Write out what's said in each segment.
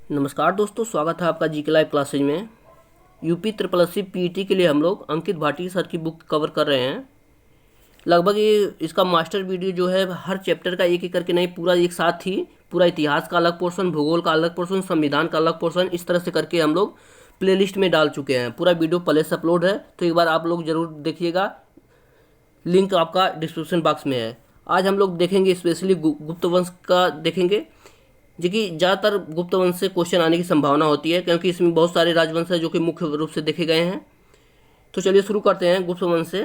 नमस्कार दोस्तों, स्वागत है आपका जी के लाइव क्लासेज में। यूपी ट्रिपल एससी पीईटी के लिए हम लोग अंकित भाटी सर की बुक कवर कर रहे हैं। लगभग ये इसका मास्टर वीडियो जो है हर चैप्टर का एक एक करके नहीं, पूरा एक साथ ही पूरा इतिहास का अलग पोर्शन, भूगोल का अलग पोर्शन, संविधान का अलग पोर्शन, इस तरह से करके हम लोग प्लेलिस्ट में डाल चुके हैं। पूरा वीडियो पहले से अपलोड है, तो एक बार आप लोग ज़रूर देखिएगा। लिंक आपका डिस्क्रिप्शन बॉक्स में है। आज हम लोग देखेंगे स्पेशली गुप्त वंश का देखेंगे, जो कि ज़्यादातर गुप्त वंश से क्वेश्चन आने की संभावना होती है, क्योंकि इसमें बहुत सारे राजवंश हैं जो कि मुख्य रूप से देखे गए हैं। तो चलिए शुरू करते हैं गुप्त वंश से।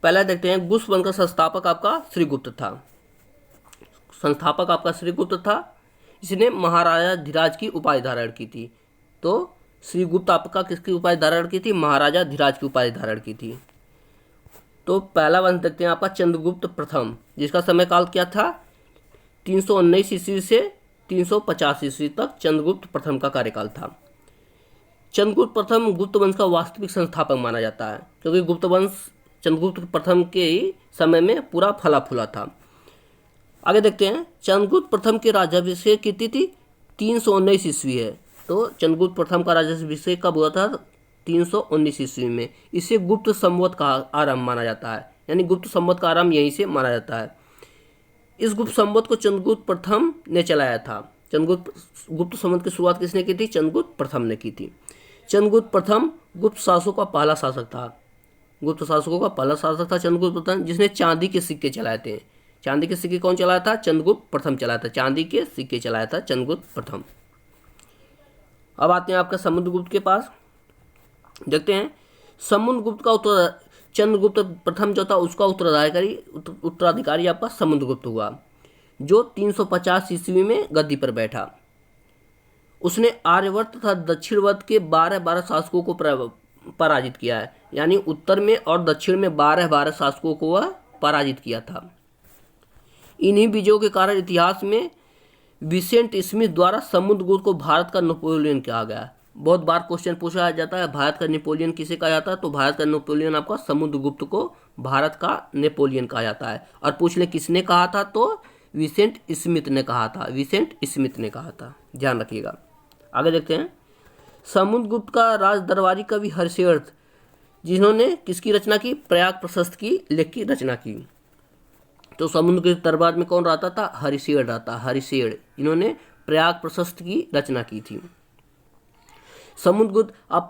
पहला देखते हैं, गुप्त वंश का संस्थापक आपका श्रीगुप्त था। संस्थापक आपका श्रीगुप्त था। इसने महाराजा धीराज की उपाधि धारण की थी। तो श्रीगुप्त आपका किसकी उपाधि धारण की थी? महाराजा धीराज की उपाधि धारण की थी। तो पहला वंश देखते हैं आपका चंद्रगुप्त प्रथम, जिसका समय काल क्या था? 319 ईस्वी से 350 ईस्वी तक चंद्रगुप्त प्रथम का कार्यकाल था। चंद्रगुप्त प्रथम गुप्त वंश का वास्तविक संस्थापक माना जाता है, क्योंकि गुप्त वंश चंद्रगुप्त प्रथम के ही समय में पूरा फला फूला था। आगे देखते हैं, चंद्रगुप्त प्रथम के राज्याभिषेक की तिथि 319 ईस्वी है। तो चंद्रगुप्त प्रथम का राज्याभिषेक कब हुआ था? 319 ईस्वी में। इसे गुप्त संवत का आरंभ माना जाता है, यानी गुप्त संवत का आरंभ यहीं से माना जाता है। इस गुप्त संवत को चंद्रगुप्त प्रथम ने चलाया था। गुप्त संवत की शुरुआत किसने की थी? चंद्रगुप्त प्रथम ने की थी। चंद्रगुप्त प्रथम गुप्त शासकों का पहला शासक था। गुप्त शासकों का पहला शासक था चंद्रगुप्त प्रथम, जिसने चांदी के सिक्के चलाए थे। चांदी के सिक्के कौन चलाया था? चंद्रगुप्त प्रथम चलाया था। चांदी के सिक्के चलाया था चंद्रगुप्त प्रथम। अब आते हैं आपका समुद्रगुप्त के पास। देखते हैं, समुद्रगुप्त का चंद्रगुप्त प्रथम जो था उसका उत्तराधिकारी आपका समुद्रगुप्त हुआ, जो 350 ईस्वी में गद्दी पर बैठा। उसने आर्यवर्त तथा दक्षिणवर्त के 12 शासकों को पराजित किया है, यानी उत्तर में और दक्षिण में 12 शासकों को वह पराजित किया था। इन्हीं विजयों के कारण इतिहास में विसेंट स्मिथ द्वारा समुद्रगुप्त को भारत का नेपोलियन कहा गया। बहुत बार क्वेश्चन पूछा जाता है, भारत का नेपोलियन किसे कहा जाता है? तो भारत का नेपोलियन आपका समुद्रगुप्त को भारत का नेपोलियन कहा जाता है। और पूछ ले किसने कहा था? तो विसेंट स्मिथ ने कहा था। विसेंट स्मिथ ने कहा था, ध्यान रखिएगा। आगे देखते हैं, समुद्रगुप्त का राज दरबारी कवि हर्षेय, जिन्होंने किसकी रचना की? प्रयाग प्रशस्त की लेख की रचना की। तो समुद्रगुप्त दरबार में कौन रहता था? हरिशेर रहता। हरिशेर, इन्होंने प्रयाग प्रशस्त की रचना की थी। समुद्रगुप्त अब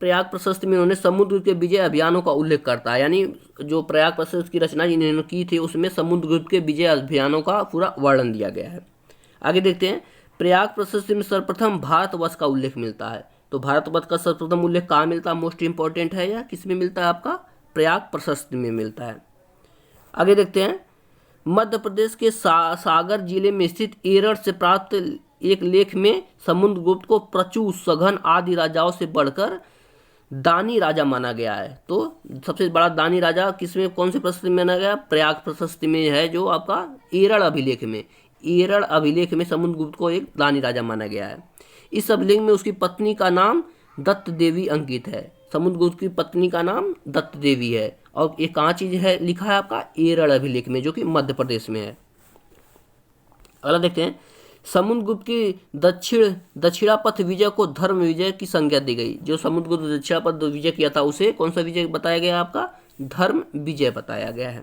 प्रयाग प्रशस्त में उन्होंने समुद्रगुप्त के विजय अभियानों का उल्लेख करता है, यानी जो प्रयाग प्रशस्त की रचना इन्होंने की थी उसमें समुद्रगुप्त के विजय अभियानों का पूरा वर्णन दिया गया है। आगे देखते हैं, प्रयाग प्रशस्त में सर्वप्रथम भारतवर्ष का उल्लेख मिलता है। तो भारतवर्ष का सर्वप्रथम उल्लेख कहाँ मिलता है? मोस्ट इंपॉर्टेंट है, या किस में मिलता है? आपका प्रयाग प्रशस्त में मिलता है। आगे देखते हैं, मध्य प्रदेश के सागर जिले में स्थित एरड़ से प्राप्त एक लेख में समुद्रगुप्त को प्रचु, सघन आदि राजाओं से बढ़कर दानी राजा माना गया है। तो सबसे बड़ा दानी राजा किसमें, कौन से प्रशस्ति में माना गया? प्रयाग प्रशस्ति में है, जो आपका एरड़ अभिलेख में। एरड़ अभिलेख में समुद्रगुप्त को एक दानी राजा माना गया है। इस अभिलेख में उसकी पत्नी का नाम दत्त देवी अंकित है। समुद्रगुप्त की पत्नी का नाम दत्त देवी है, और ये कहाँ चीज है लिखा है? आपका एरड़ अभिलेख में, जो कि मध्य प्रदेश में है। अगला देखते हैं, समुद्रगुप्त की दक्षिणापथ विजय को धर्म विजय की संज्ञा दी गई। जो समुद्रगुप्त दक्षिणापथ विजय किया था उसे कौन सा विजय बताया गया? आपका धर्म विजय बताया गया है।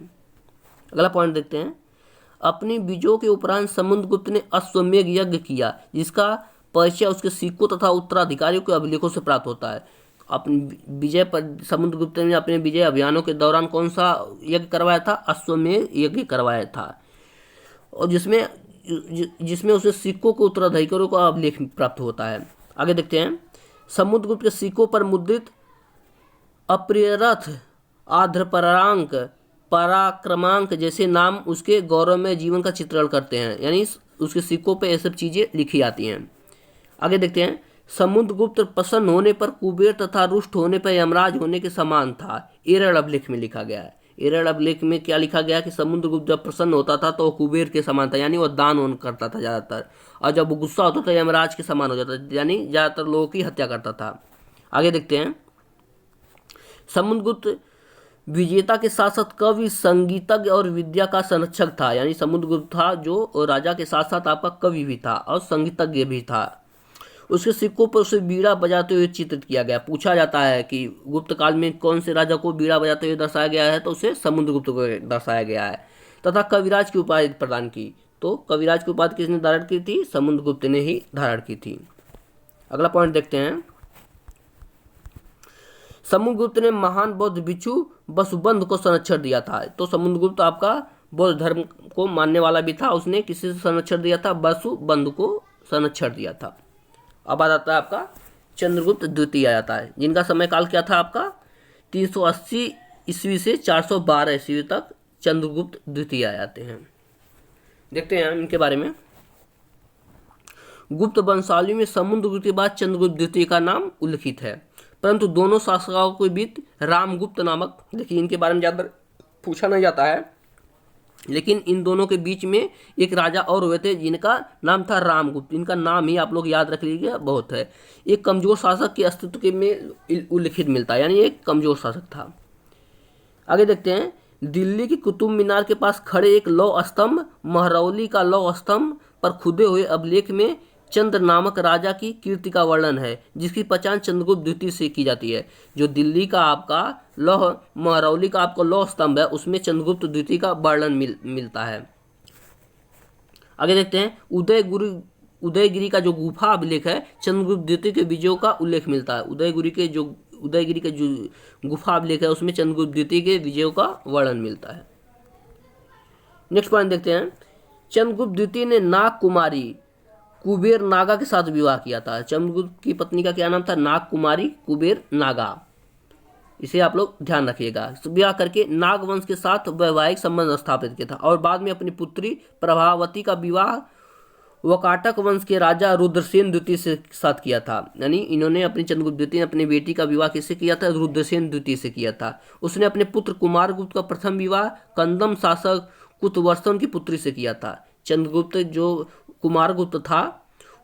अगला पॉइंट देखते हैं, अपनी विजयों के उपरांत समुद्रगुप्त ने अश्वमेध यज्ञ किया, जिसका परिचय उसके सिक्कों तथा उत्तराधिकारियों के अभिलेखों से प्राप्त होता है। अपनी विजय पर समुद्रगुप्त ने अपने विजय अभियानों के दौरान कौन सा यज्ञ करवाया था? अश्वमेध यज्ञ करवाया था, और जिसमें उसे सिक्कों के उत्तराधिकारियों का अभिलेख प्राप्त होता है। आगे देखते हैं, समुद्रगुप्त के सिक्कों पर मुद्रित अप्रियरथ, आर्द्रपरांक, पराक्रमांक जैसे नाम उसके गौरवमय जीवन का चित्रण करते हैं, यानी उसके सिक्कों पे ये सब चीज़ें लिखी आती हैं। आगे देखते हैं, समुद्रगुप्त प्रसन्न होने पर कुबेर तथा रुष्ट होने पर यमराज होने के समान था। एरड़ अभिलेख में लिखा गया है। एरड़ अभिलेख में क्या लिखा गया कि समुद्रगुप्त जब प्रसन्न होता था तो वो कुबेर के समान था, यानी वो दान वान करता था ज़्यादातर, और जब वो गुस्सा होता था यमराज के समान हो जाता था, यानी ज़्यादातर लोगों की हत्या करता था। आगे देखते हैं, समुद्रगुप्त विजेता के साथ साथ कवि, संगीतज्ञ और विद्या का संरक्षक था। यानी समुद्रगुप्त था जो राजा के साथ साथ आपका कवि भी था और संगीतज्ञ भी था। उसके सिक्कों पर उसे बीड़ा बजाते हुए चित्रित किया गया। पूछा जाता है कि गुप्त काल में कौन से राजा को बीड़ा बजाते हुए दर्शाया गया है, तो उसे समुद्रगुप्त को दर्शाया गया है। तथा कविराज की उपाधि प्रदान की। तो कविराज की उपाधि किसने धारण की थी? समुद्रगुप्त ने ही धारण की थी। अगला पॉइंट देखते हैं। समुद्रगुप्त ने महान बौद्ध भिक्षु वसुबंध को संरक्षण दिया था। तो समुद्रगुप्त आपका बौद्ध धर्म को मानने वाला भी था। उसने किसी से संरक्षण दिया था? वसुबंध को संरक्षण दिया था। अब आ जाता है आपका चंद्रगुप्त द्वितीय आ जाता है, जिनका समय काल क्या था आपका? 380 ईस्वी से 412 ईस्वी तक चंद्रगुप्त द्वितीय आ जाते हैं। देखते हैं इनके बारे में। गुप्त वंशावली में समुद्रगुप्त के बाद चंद्रगुप्त द्वितीय का नाम उल्लिखित है, परंतु दोनों शासकों के बीच रामगुप्त नामक, देखिए इनके बारे में ज़्यादा पूछा नहीं जाता है, लेकिन इन दोनों के बीच में एक राजा और हुए थे जिनका नाम था रामगुप्त। इनका नाम ही आप लोग याद रख लीजिए, बहुत है। एक कमजोर शासक के अस्तित्व के में उल्लिखित मिलता है, यानी एक कमजोर शासक था। आगे देखते हैं। दिल्ली की कुतुब मीनार के पास खड़े एक लौह स्तंभ, महरौली का लौह स्तंभ पर खुदे हुए अभिलेख में चंद्र नामक राजा की कीर्ति का वर्णन है, जिसकी पहचान चंद्रगुप्त द्वितीय से की जाती है। जो दिल्ली का आपका लौह महरौली का आपका लौह स्तंभ है, उसमें चंद्रगुप्त द्वितीय का वर्णन मिलता है। आगे देखते हैं। उदयगिरी का जो गुफा अभिलेख है, चंद्रगुप्त द्वितीय के विजयों का उल्लेख मिलता है। उदयगिरी के जो गुफा अभिलेख है, उसमें चंद्रगुप्त द्वितीय के विजयों का वर्णन मिलता है। नेक्स्ट पॉइंट देखते हैं। चंद्रगुप्त द्वितीय ने नाग कुमारी कुबेर नागा के साथ विवाह किया था। चंद्रगुप्त की पत्नी का क्या नाम था? नाग कुमारी कुबेर नागा। इसे आप लोग ध्यान रखिएगा। विवाह करके नाग वंश के साथ वैवाहिक संबंध स्थापित किया था और बाद में अपनी पुत्री प्रभावती का विवाह वकाटक वंश के राजा रुद्रसेन द्वितीय से साथ किया था। यानी इन्होंने अपनी चंद्रगुप्त द्वितीय ने अपनी बेटी का विवाह किससे किया था? रुद्रसेन द्वितीय से किया था। उसने अपने पुत्र कुमारगुप्त का प्रथम विवाह कंदम शासक कुतवर्षन की पुत्री से किया था। चंद्रगुप्त जो कुमारगुप्त था,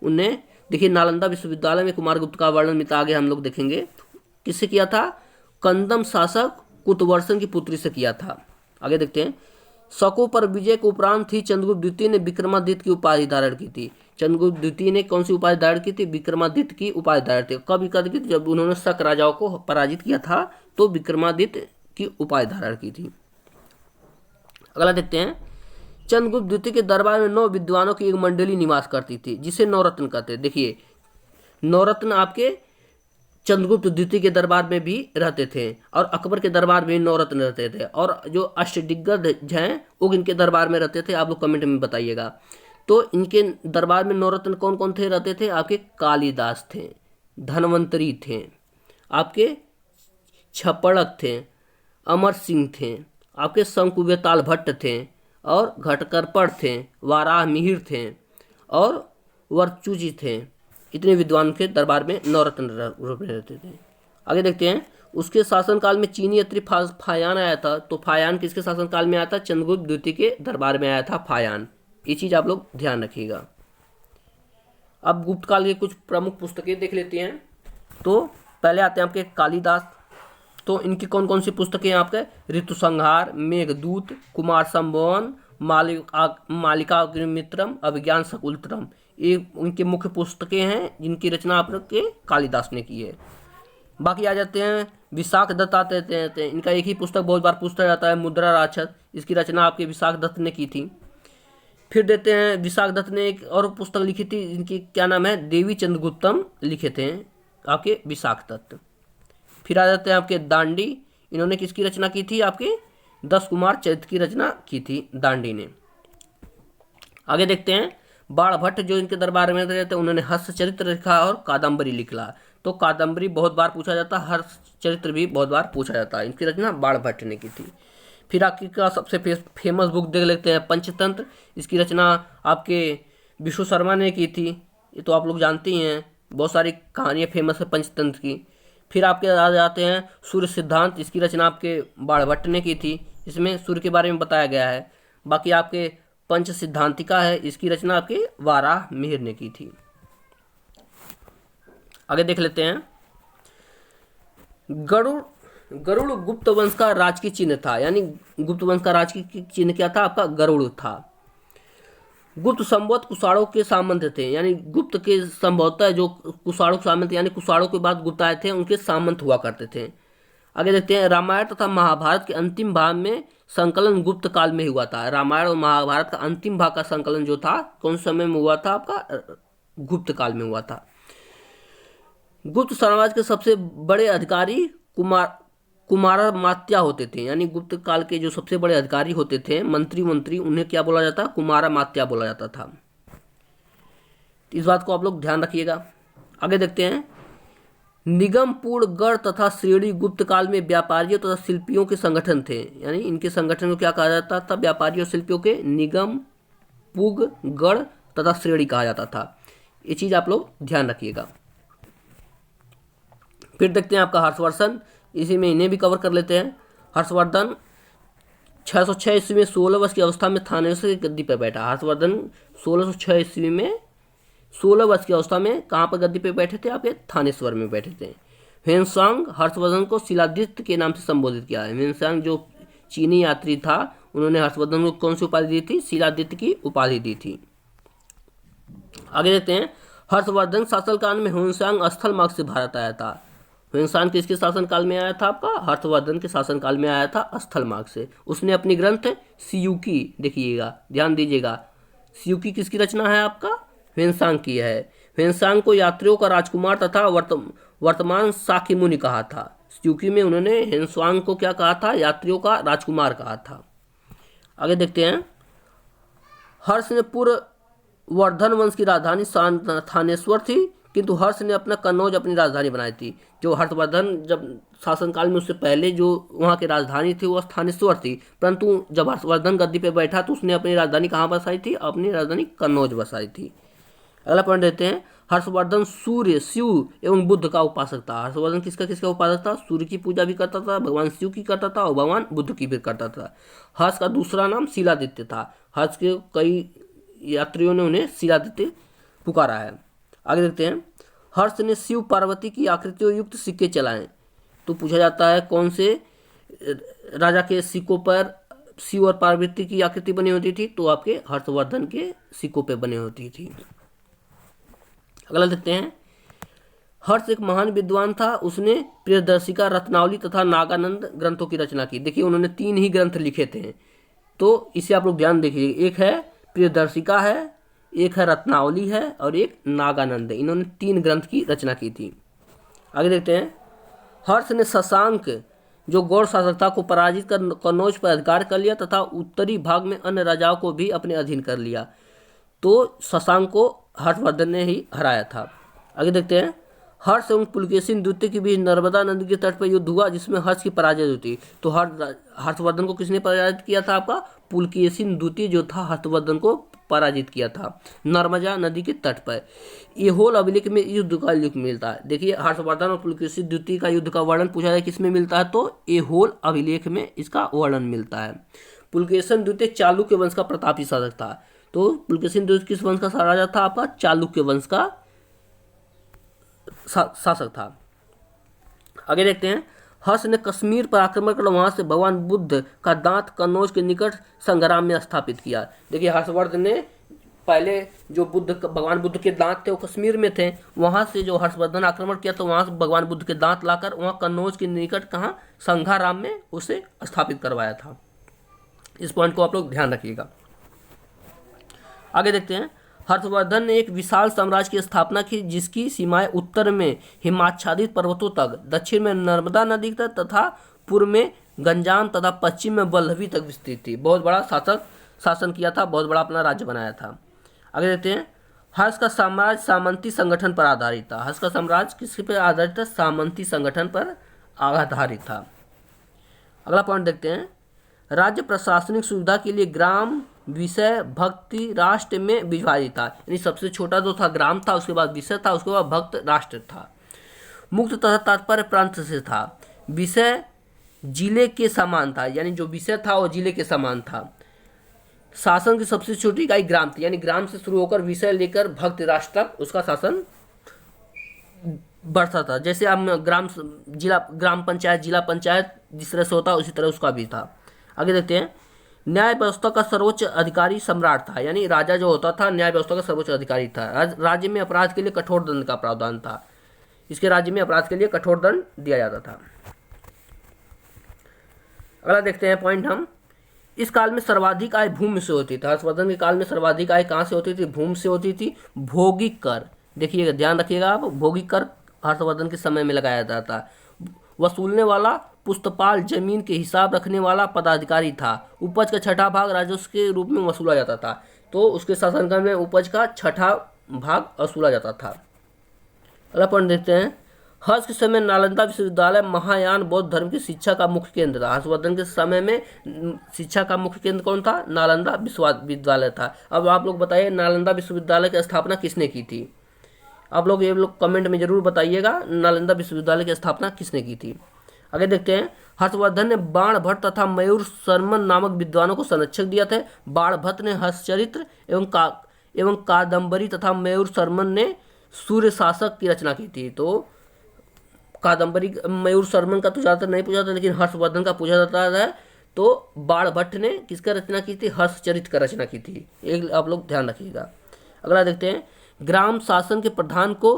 उन्हें देखिए नालंदा विश्वविद्यालय में कुमारगुप्त का वर्णन मिलता, आगे हम लोग देखेंगे। किससे किया था? कंदम शासक कुतवर्षन की पुत्री से किया था। आगे देखते हैं। शकों पर विजय के उपरांत ही चंद्रगुप्त द्वितीय ने विक्रमादित्य की उपाधि धारण की थी। चंद्रगुप्त द्वितीय ने कौन सी उपाधि धारण की थी? विक्रमादित्य की उपाधि धारण की। कब की? जब उन्होंने शक राजाओं को पराजित किया था, तो विक्रमादित्य की उपाधि धारण की थी। अगला देखते हैं। चंद्रगुप्त द्वितीय के दरबार में 9 विद्वानों की एक मंडली निवास करती थी, जिसे नवरत्न कहते हैं। देखिए नवरत्न आपके चंद्रगुप्त द्वितीय के दरबार में भी रहते थे और अकबर के दरबार में नवरत्न रहते थे। और जो अष्टदिग्गज हैं वो इनके दरबार में रहते थे, आप लोग कमेंट में बताइएगा। तो इनके दरबार में नवरत्न कौन कौन थे रहते थे? आपके कालिदास थे, धन्वंतरी थे, आपके छपड़क थे, अमर सिंह थे, आपके शंकुवेताल भट्ट थे और घटकरपड़ थे, वाराह मिहिर थे और वरचुजी थे। इतने विद्वान के दरबार में नवरत्न रूप में रहते थे। आगे देखते हैं। उसके शासनकाल में चीनी यात्री फायान आया था। तो फायान किसके शासनकाल में आया था? चंद्रगुप्त द्वितीय के दरबार में आया था फायान। ये चीज़ आप लोग ध्यान रखिएगा। अब गुप्त काल के कुछ प्रमुख पुस्तकें देख लेते हैं। तो पहले आते हैं आपके कालिदास। तो इनकी कौन कौन सी पुस्तकें हैं आपके? ऋतुसंहार, मेघदूत, कुमार संभवन, मालिकाग्निमित्रम, अभिज्ञान शकुंतलम, ये उनके मुख्य पुस्तकें हैं जिनकी रचना आप लोग के कालिदास ने की है। बाकी आ जाते हैं विशाख दत्त आते हैं। इनका एक ही पुस्तक बहुत बार पूछा जाता है, मुद्रा राक्षस। इसकी रचना आपके विशाख दत्त ने की थी। फिर देते हैं विशाख दत्त ने एक और पुस्तक लिखी थी, इनकी क्या नाम है? देवी चंद्रगुप्तम लिखे थे आपके विशाख दत्त। फिर आ जाते हैं आपके दांडी। इन्होंने किसकी रचना की थी? आपके 10 कुमार चरित्र की रचना की थी दांडी ने। आगे देखते हैं। बाण भट्ट जो इनके दरबार में रहते थे, उन्होंने हर्ष चरित्र लिखा और कादम्बरी लिखा। तो कादम्बरी बहुत बार पूछा जाता है, हर्ष चरित्र भी बहुत बार पूछा जाता है। इनकी रचना बाण भट्ट ने की थी। फिर आपकी का सबसे फेमस बुक देख लेते हैं, पंचतंत्र। इसकी रचना आपके विष्णु शर्मा ने की थी। ये तो आप लोग जानते ही हैं, बहुत सारी कहानियाँ फेमस है पंचतंत्र की। फिर आपके आ जाते हैं सूर्य सिद्धांत। इसकी रचना आपके बाण भट्ट ने की थी। इसमें सूर्य के बारे में बताया गया है। बाकी आपके पंच सिद्धांतिका है, इसकी रचना आपके वाराह मिहिर ने की थी। आगे देख लेते हैं। गरुड़ गुप्त वंश का राजकीय चिन्ह था, यानी गुप्त वंश का राजकीय चिन्ह क्या था आपका? गरुड़ था। गुप्त संवत कुषाणों के सामंत थे, यानी गुप्त के संभवतः जो कुषाणों के सामंत, यानी कुषाणों के बाद गुप्त आए थे, उनके सामंत हुआ करते थे। आगे देखते हैं, रामायण तथा महाभारत के अंतिम भाग में संकलन गुप्त काल में हुआ था। रामायण और महाभारत का अंतिम भाग का संकलन जो था कौन से समय में हुआ था आपका? गुप्त काल में हुआ था। गुप्त साम्राज्य के सबसे बड़े अधिकारी कुमारामात्या होते थे, यानी गुप्त काल के जो सबसे बड़े अधिकारी होते थे, मंत्री, उन्हें क्या बोला जाता? कुमारामात्या बोला जाता था। इस बात को आप लोग ध्यान रखिएगा। आगे देखते हैं, निगमपूर्ण गढ़ तथा श्रेणी गुप्त काल में व्यापारियों तथा शिल्पियों के संगठन थे, यानी इनके संगठन को क्या कहा जाता था? व्यापारियों और शिल्पियों के निगम, पुग, गढ़ तथा श्रेणी कहा जाता था। ये चीज आप लोग ध्यान रखिएगा। फिर देखते हैं आपका हर्षवर्धन, इसी में इन्हें भी कवर कर लेते हैं। हर्षवर्धन 606 ईस्वी में 16 वर्ष की अवस्था में थानेश्वर की गद्दी पर बैठा। हर्षवर्धन 1606 ईस्वी में 16 वर्ष की अवस्था में कहाँ पर गद्दी पर बैठे थे? आपके थानेश्वर में बैठे थे। ह्वेनसांग हर्षवर्धन को शिलादित्य के नाम से संबोधित किया है। ह्वेनसांग जो चीनी यात्री था, उन्होंने हर्षवर्धन को कौन सी उपाधि दी थी? शिलादित्य की उपाधि दी थी। आगे देखते हैं, हर्षवर्धन शासनकाल में ह्वेनसांग स्थल मार्ग से भारत आया था। ह्वेनसांग किसके शासनकाल में आया था आपका? हर्षवर्धन के शासनकाल में आया था स्थल मार्ग से। उसने अपनी ग्रंथ सियुकी, देखिएगा ध्यान दीजिएगा, सियुकी किसकी रचना है आपका? ह्वेनसांग की है। ह्वेनसांग को यात्रियों का राजकुमार तथा वर्तमान शाक्य मुनि कहा था। सियुकी में उन्होंने ह्वेनसांग को क्या कहा था? यात्रियों का राजकुमार कहा था। आगे देखते हैं, हर्ष ने पूर्व वर्धन वंश की राजधानी थानेश्वर थी, किंतु हर्ष ने अपना कन्नौज अपनी राजधानी बनाई थी। जो हर्षवर्धन जब शासनकाल में, उससे पहले जो वहाँ की राजधानी थी वो थानेश्वर थी, परंतु जब हर्षवर्धन गद्दी पे बैठा तो उसने अपनी राजधानी कहाँ बसाई थी? अपनी राजधानी कन्नौज बसाई थी। अगला पॉइंट देते हैं, हर्षवर्धन सूर्य, शिव एवं बुद्ध का उपासक था। हर्षवर्धन किसका किसका उपासक था? सूर्य की पूजा भी करता था, भगवान शिव की करता था और भगवान बुद्ध की भी करता था। हर्ष का दूसरा नाम शिलादित्य था। हर्ष के कई यात्रियों ने उन्हें शिलादित्य पुकारा है। आगे देखते हैं, हर्ष ने शिव पार्वती की आकृतियों युक्त सिक्के चलाए। तो पूछा जाता है कौन से राजा के सिक्कों पर शिव और पार्वती की आकृति बनी होती थी? तो आपके हर्षवर्धन के सिक्कों पे बनी होती थी। अगला देखते हैं, हर्ष एक महान विद्वान था। उसने प्रियदर्शिका, रत्नावली तथा नागानंद ग्रंथों की रचना की। देखिए उन्होंने 3 ही ग्रंथ लिखे थे, तो इसे आप लोग ध्यान देखिए। एक है प्रियदर्शिका है, एक है रत्नावली है और एक नागानंद है। इन्होंने 3 ग्रंथ की रचना की थी। आगे देखते हैं, हर्ष ने शशांक जो गौड़ शासक था को पराजित कर कन्नौज पर अधिकार कर लिया तथा उत्तरी भाग में अन्य राजाओं को भी अपने अधीन कर लिया। तो शशांक को हर्षवर्धन ने ही हराया था। आगे देखते हैं, हर्ष एवं पुलकेशिन द्वितीय के बीच नर्मदा नदी के तट पर युद्ध हुआ जिसमें हर्ष की पराजय हुई थी। तो हर्षवर्धन को किसने पराजित किया था आपका? पुलकेशिन द्वितीय जो था हर्षवर्धन को पराजित किया था नर्मदा नदी के तट पर। एहोल अभिलेख में युद्ध का उल्लेख मिलता है। देखिए हर्षवर्धन और पुलकेशिन द्वितीय का युद्ध का वर्णन पूछा जाए किसमें मिलता है? तो एहोल अभिलेख में इसका वर्णन मिलता है। पुलकेशिन द्वितीय चालुक्य वंश का प्रतापी शासक था। तो पुलकेशिन द्वितीय किस वंश का राजा था आपका? चालुक्य वंश का शासक था। आगे देखते हैं, हर्ष ने कश्मीर पर आक्रमण कर वहां से भगवान बुद्ध का दांत कन्नौज के निकट संग्राम में स्थापित किया। देखिए हर्षवर्धन ने पहले जो भगवान बुद्ध के दांत थे वो कश्मीर में थे, वहां से जो हर्षवर्धन आक्रमण किया तो वहां से भगवान बुद्ध के दांत लाकर वहां कन्नौज के निकट कहाँ? संघाराम में उसे स्थापित करवाया था। इस पॉइंट को आप लोग ध्यान रखिएगा। आगे देखते हैं, हर्षवर्धन ने एक विशाल साम्राज्य की स्थापना की जिसकी सीमाएं उत्तर में हिमाच्छादित पर्वतों तक, दक्षिण में नर्मदा नदी तक तथा पूर्व में गंजाम तथा पश्चिम में वल्लभी तक विस्तृत थी। बहुत बड़ा शासन किया था, बहुत बड़ा अपना राज्य बनाया था। आगे देखते हैं, हर्ष का साम्राज्य सामंती संगठन पर आधारित था। हर्ष का साम्राज्य किस पर आधारित था? सामंती संगठन पर आधारित था। अगला पॉइंट देखते हैं, राज्य प्रशासनिक सुविधा के लिए ग्राम, विषय, भक्ति, राष्ट्र में विभाजित था। यानी सबसे छोटा जो था ग्राम था, उसके बाद विषय था, उसके बाद भक्त राष्ट्र था। मुक्त तथा तात्पर्य प्रांत से था। विषय जिले के समान था, यानी जो विषय था वो जिले के समान था। शासन की सबसे छोटी इकाई ग्राम थी, यानी ग्राम से शुरू होकर विषय लेकर भक्त राष्ट्र तक उसका शासन बढ़ता था। जैसे हम ग्राम पंचायत, जिला पंचायत जिस तरह से होता है उसी तरह उसका भी था। आगे देखते हैं। न्याय व्यवस्था का सर्वोच्च अधिकारी सम्राट था, यानी राजा जो होता था न्याय व्यवस्था का सर्वोच्च अधिकारी था। राज्य में अपराध के लिए कठोर दंड का प्रावधान था। इसके राज्य में अपराध के लिए कठोर दंड दिया जाता था। अगला देखते हैं पॉइंट हम। इस काल में सर्वाधिक आय भूमि से होती थी। हर्षवर्धन के काल में सर्वाधिक आय कहाँ से होती थी? भूमि से होती थी। भौगिक कर, देखिएगा, ध्यान रखिएगा आप, भौगिक कर हर्षवर्धन के समय में लगाया जाता था। वसूलने वाला पुस्तपाल जमीन के हिसाब रखने वाला पदाधिकारी था। उपज का छठा भाग राजस्व के रूप में वसूला जाता था। तो उसके शासनकाल में उपज का छठा भाग वसूला जाता था। अगला पॉइंट देखते हैं। हर्ष के समय नालंदा विश्वविद्यालय महायान बौद्ध धर्म की शिक्षा का मुख्य केंद्र था। हर्षवर्धन के समय में शिक्षा का मुख्य केंद्र कौन था? नालंदा विश्वविद्यालय था। अब आप लोग बताइए नालंदा विश्वविद्यालय की स्थापना किसने की थी? आप लोग ये लोग कमेंट में जरूर बताइएगा नालंदा विश्वविद्यालय की स्थापना किसने की थी। आगे देखते हैं। हर्षवर्धन ने बाणभट्ट तथा मयूर शर्मन नामक विद्वानों को संरक्षक दिया था। बाणभट्ट ने हर्षचरित्र एवं कादम्बरी तथा मयूर शर्मन ने सूर्य शासक की रचना की थी। तो कादम्बरी मयूर शर्मन का तो ज़्यादातर नहीं पूछा था, लेकिन हर्षवर्धन का पूछा जाता है। तो बाणभट्ट ने किसका रचना की थी? हर्षचरित्र का रचना की थी। एक आप लोग ध्यान रखिएगा। अगला देखते हैं। ग्राम शासन के प्रधान को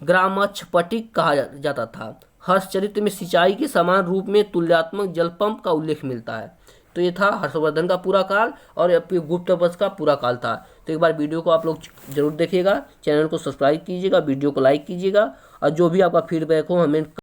ग्रामच्छपटिक कहा जाता था। हर्षचरित्र में सिंचाई के समान रूप में तुल्यात्मक जल पंप का उल्लेख मिलता है। तो ये था हर्षवर्धन का पूरा काल और गुप्त वंश का पूरा काल था। तो एक बार वीडियो को आप लोग जरूर देखिएगा, चैनल को सब्सक्राइब कीजिएगा, वीडियो को लाइक कीजिएगा और जो भी आपका फीडबैक हो हमें